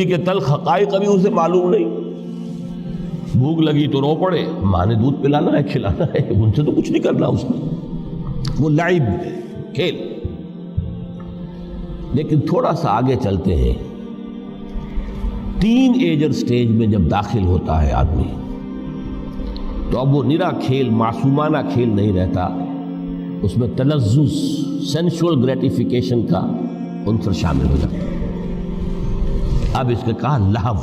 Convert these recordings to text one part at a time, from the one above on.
کے تلخ حقائق ابھی اسے معلوم نہیں. بھوک لگی تو رو پڑے، ماں نے دودھ پلانا ہے، کھلانا ہے، ان سے تو کچھ نہیں کرنا اس نے. وہ لعب کھیل. لیکن تھوڑا سا آگے چلتے ہیں، ٹین ایجر سٹیج میں جب داخل ہوتا ہے آدمی تو اب وہ نرا کھیل، معصومانہ کھیل نہیں رہتا، اس میں تلذذ، سینشول گریٹیفیکیشن کا عنصر شامل ہو جاتا ہے. اب اس کے کہا لہو.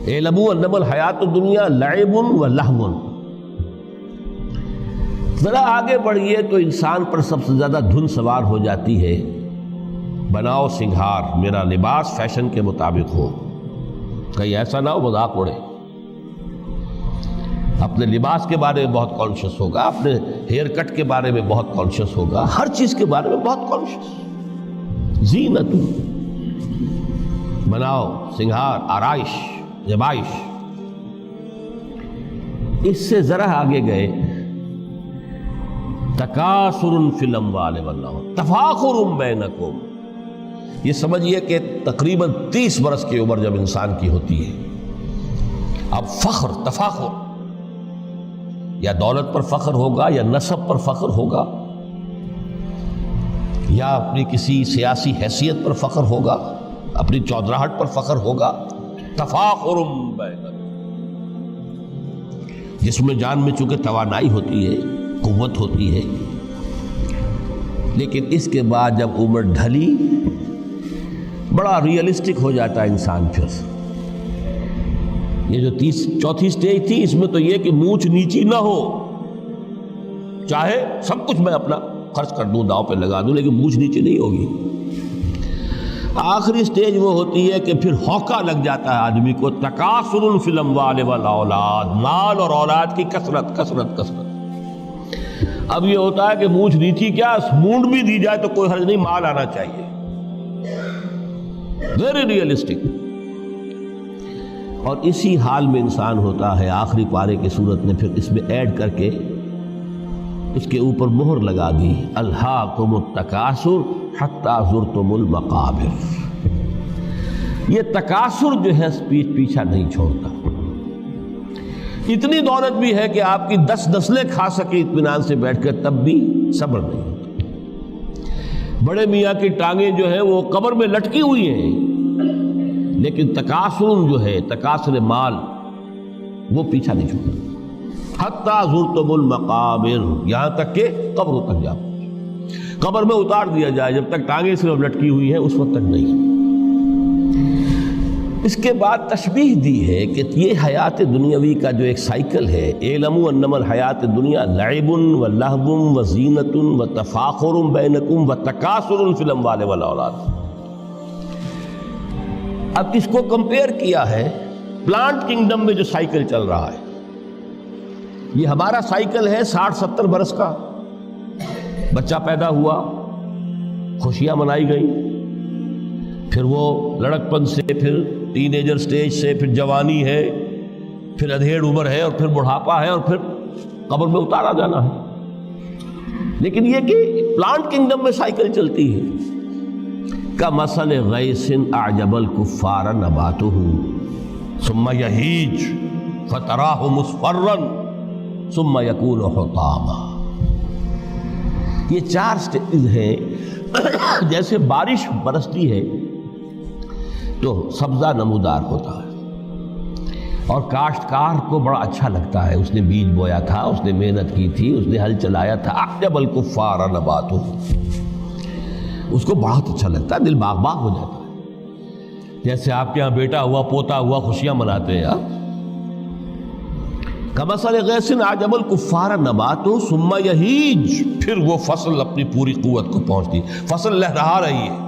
اعلموا انما الحیات الدنیا لعب و لہو. ذرا آگے بڑھیے تو انسان پر سب سے زیادہ دھن سوار ہو جاتی ہے، بناؤ سنگھار، میرا لباس فیشن کے مطابق ہو، کہیں ایسا نہ ہو مذاق اڑے. اپنے لباس کے بارے میں بہت کانشیس ہوگا، اپنے ہیئر کٹ کے بارے میں بہت کانشیس ہوگا، ہر چیز کے بارے میں بہت کانشیس. زینت، بناؤ سنگھار، آرائش، زیبائش. اس سے ذرا آگے گئے، تکاثر فی الاموال والاولاد تفاخر بینکم. یہ سمجھیے کہ تقریباً 30 برس کی عمر جب انسان کی ہوتی ہے، اب فخر، تفاخر، یا دولت پر فخر ہوگا، یا نسب پر فخر ہوگا، یا اپنی کسی سیاسی حیثیت پر فخر ہوگا، اپنی چودراہٹ پر فخر ہوگا. تفاخر بینکم. جس میں جان میں چونکہ توانائی ہوتی ہے، قوت ہوتی ہے، لیکن اس کے بعد جب عمر ڈھلی بڑا ریئلسٹک ہو جاتا ہے انسان. پھر یہ جو چوتھی سٹیج تھی، اس میں تو یہ کہ مونچھ نیچی نہ ہو، چاہے سب کچھ میں اپنا خرچ کر دوں، داؤ پہ لگا دوں، لیکن مونچھ نیچی نہیں ہوگی. آخری سٹیج وہ ہوتی ہے کہ پھر ہوکا لگ جاتا ہے آدمی کو، تکاثر فی الاموال والاولاد، مال اور اولاد کی کثرت کثرت کثرت. اب یہ ہوتا ہے کہ مونچھ نیچی کیا، مونڈ بھی دی جائے تو کوئی حرج نہیں، مال آنا چاہیے. Very realistic. اور اسی حال میں انسان ہوتا ہے. آخری پارے کی صورت نے پھر اس میں ایڈ کر کے اس کے اوپر مہر لگا دی، الہاکم التکاثر حتی زرتم المقابر. یہ تکاثر جو ہے پیچھا نہیں چھوڑتا. اتنی دولت بھی ہے کہ آپ کی 10 نسلیں کھا سکے اطمینان سے بیٹھ کر، تب بھی صبر نہیں ہوتا. بڑے میاں کی ٹانگیں جو ہیں وہ قبر میں لٹکی ہوئی ہیں، لیکن تکاثر جو ہے، تکاثر مال، وہ پیچھا نہیں چھوڑتا. حتی زرتم المقابر، یہاں تک کہ قبروں تک جاؤ، قبر میں اتار دیا جائے، جب تک ٹانگیں صرف لٹکی ہوئی ہیں اس وقت تک نہیں. اس کے بعد تشبیہ دی ہے کہ یہ حیات دنیاوی کا جو ایک سائیکل ہے، اعلموا انما الحیات الدنیا لعب و لہو و زینت و تفاخر بینکم و تکاثر فی الاموال والاولاد. اب اس کو کمپیئر کیا ہے پلانٹ کنگڈم میں جو سائیکل چل رہا ہے. یہ ہمارا سائیکل ہے 60-70 برس کا. بچہ پیدا ہوا، خوشیاں منائی گئی، پھر وہ لڑکپن سے، پھر ٹین ایجر سٹیج سے، پھر جوانی ہے، پھر ادھیڑ عمر ہے، اور پھر بڑھاپا ہے، اور پھر قبر میں اتارا جانا ہے. لیکن یہ کہ پلانٹ کنگڈم میں سائیکل چلتی ہے. کمثل غیث اعجب الکفار نباتہ ثم یہیج فتراہ مصفرا ثم یکون حطاما. یہ 4 سٹیج ہیں. جیسے بارش برستی ہے تو سبزہ نمودار ہوتا ہے، اور کاشتکار کو بڑا اچھا لگتا ہے. اس نے بیج بویا تھا، اس نے محنت کی تھی، اس نے ہل چلایا تھا. اعجب الکفار نباتہ، اس کو بہت اچھا لگتا ہے، دل باغ باغ ہو جاتا ہے. جیسے آپ کے یہاں بیٹا ہوا، پوتا ہوا، خوشیاں مناتے ہیں آپ. کمثل غیث اعجب الکفار نباتہ ثم یہیج، پھر وہ فصل اپنی پوری قوت کو پہنچتی، فصل لہرا رہی ہے.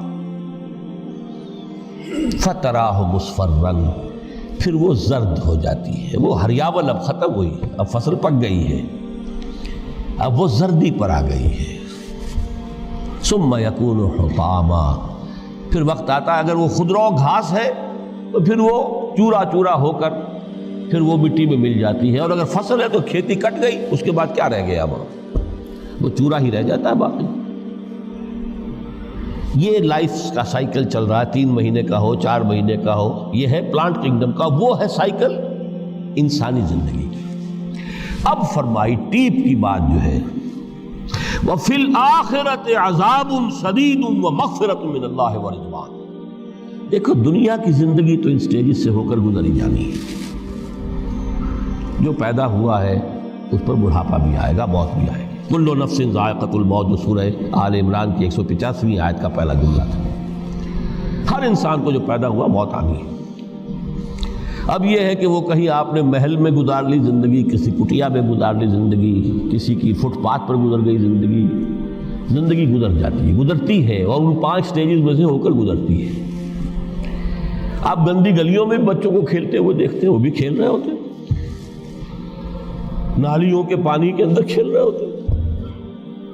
فتراہ مصفرا، پھر وہ زرد ہو جاتی ہے. وہ ہریاول اب ختم ہوئی، اب فصل پک گئی ہے، اب وہ زردی پر آ گئی ہے. ثم یکون حطاما، پھر وقت آتا ہے، اگر وہ خضرو گھاس ہے تو پھر وہ چورا چورا ہو کر پھر وہ مٹی میں مل جاتی ہے. اور اگر فصل ہے تو کھیتی کٹ گئی، اس کے بعد کیا رہ گیا؟ وہ چورا ہی رہ جاتا ہے باقی. یہ لائف کا سائیکل چل رہا ہے، 3 مہینے کا ہو، 4 مہینے کا ہو، یہ ہے پلانٹ کنگڈم کا، وہ ہے سائیکل انسانی زندگی کی۔ اب فرمائی ٹیپ کی بات جو ہے، وَفِي الْآخِرَةِ عَذَابٌ شَدِيدٌ وَمَغْفِرَةٌ مِّنَ اللَّهِ وَرِضْوَانٌ۔ دیکھو دنیا کی زندگی تو ان سٹیجز سے ہو کر گزری جانی ہے، جو پیدا ہوا ہے اس پر بڑھاپا بھی آئے گا، موت بھی آئے گی۔ کل نفس ذائقۃ الموت، جو سورہ آل عمران کی 185ویں آیت کا پہلا جملہ تھا۔ ہر انسان کو جو پیدا ہوا موت آنی ہے۔ اب یہ ہے کہ وہ کہیں آپ نے محل میں گزار لی زندگی، کسی کٹیا میں گزار لی زندگی، کسی کی فٹ پاتھ پر گزر گئی زندگی گزر جاتی ہے، گزرتی ہے، اور ان 5 سٹیجز میں سے ہو کر گزرتی ہے۔ آپ گندی گلیوں میں بچوں کو کھیلتے ہوئے دیکھتے ہیں، وہ بھی کھیل رہے ہوتے ہیں، نالیوں کے پانی کے اندر کھیل رہے ہوتے ہیں،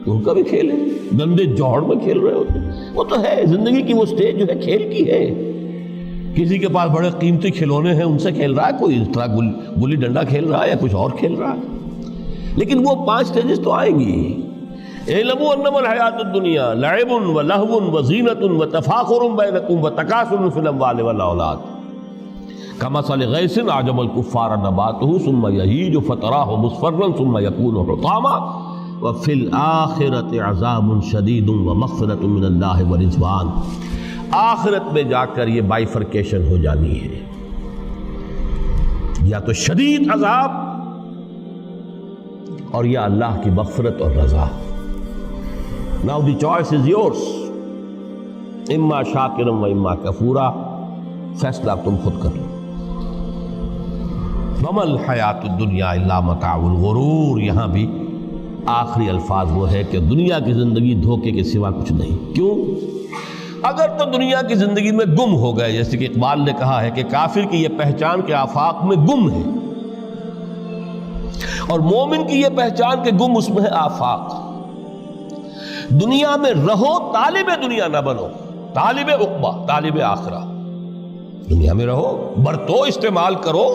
ان کا بھی کھیل ہے، گندے جوہڑ میں کھیل رہے ہوتے ہیں، وہ تو ہے زندگی کی وہ سٹیج جو ہے کھیل کی ہے۔ کسی کے پاس بڑے قیمتی کھلونے ہیں، ان سے کھیل رہا ہے، کوئی اس طرح گلی ڈنڈا کھیل رہا ہے یا کچھ اور کھیل رہا ہے، لیکن وہ 5 سٹیجز تو آئیں گی۔ اعلموا انما الحیات الدنیا لعب ولہو وزینۃ وتفاخر بینکم وتکاثر فی الاموال والاولاد کمثل غیث اعجب الکفار نباتہ ثم یہیج فتراہ مصفرا ثم یکون حطاما وفی الآخرۃ عذاب شدید ومغفرۃ من اللہ ورضوان۔ آخرت میں جا کر یہ بائیفرکیشن ہو جانی ہے، یا تو شدید عذاب اور یا اللہ کی مغفرت اور رضا۔ Now the choice is yours، اما شاکرا و اما کفورا، فیصلہ تم خود کر لو۔ وما الحیات الدنیا الا متاع الغرور، یہاں بھی آخری الفاظ وہ ہے کہ دنیا کی زندگی دھوکے کے سوا کچھ نہیں۔ کیوں؟ اگر تو دنیا کی زندگی میں گم ہو گئے، جیسے کہ اقبال نے کہا ہے کہ کافر کی یہ پہچان کے آفاق میں گم ہے، اور مومن کی یہ پہچان کے گم اس میں ہے آفاق۔ دنیا میں رہو، طالب دنیا نہ بنو، طالب عقبہ، طالب آخرہ۔ دنیا میں رہو، برتو، استعمال کرو،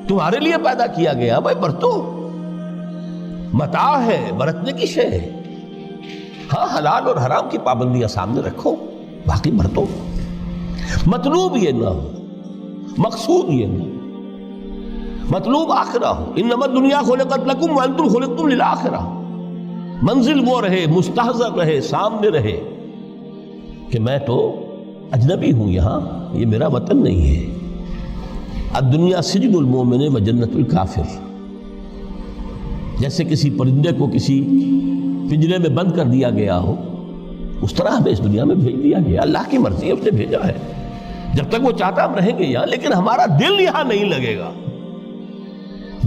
تمہارے لیے پیدا کیا گیا، بھائی برتو، متاع ہے، برتنے کی شے ہے۔ ہاں حلال اور حرام کی پابندیاں سامنے رکھو، باقی برتو۔ مطلوب یہ نہ ہو، مقصود یہ نہ ہو، مطلوب آخرہ ہو۔ انما الدنیا خلقت لکم وانتم خلقتم للآخرہ۔ منزل وہ رہے، مستحضر رہے، سامنے رہے کہ میں تو اجنبی ہوں، یہاں یہ میرا وطن نہیں ہے۔ الدنیا سجن المومن و جنت الکافر، جیسے کسی پرندے کو کسی پنجرے میں بند کر دیا گیا ہو، اس طرح ہمیں اس دنیا میں بھیج دیا گیا، اللہ کی مرضی ہے، اس نے بھیجا ہے۔ جب تک وہ چاہتا ہم رہیں گے یہاں، لیکن ہمارا دل یہاں نہیں لگے گا۔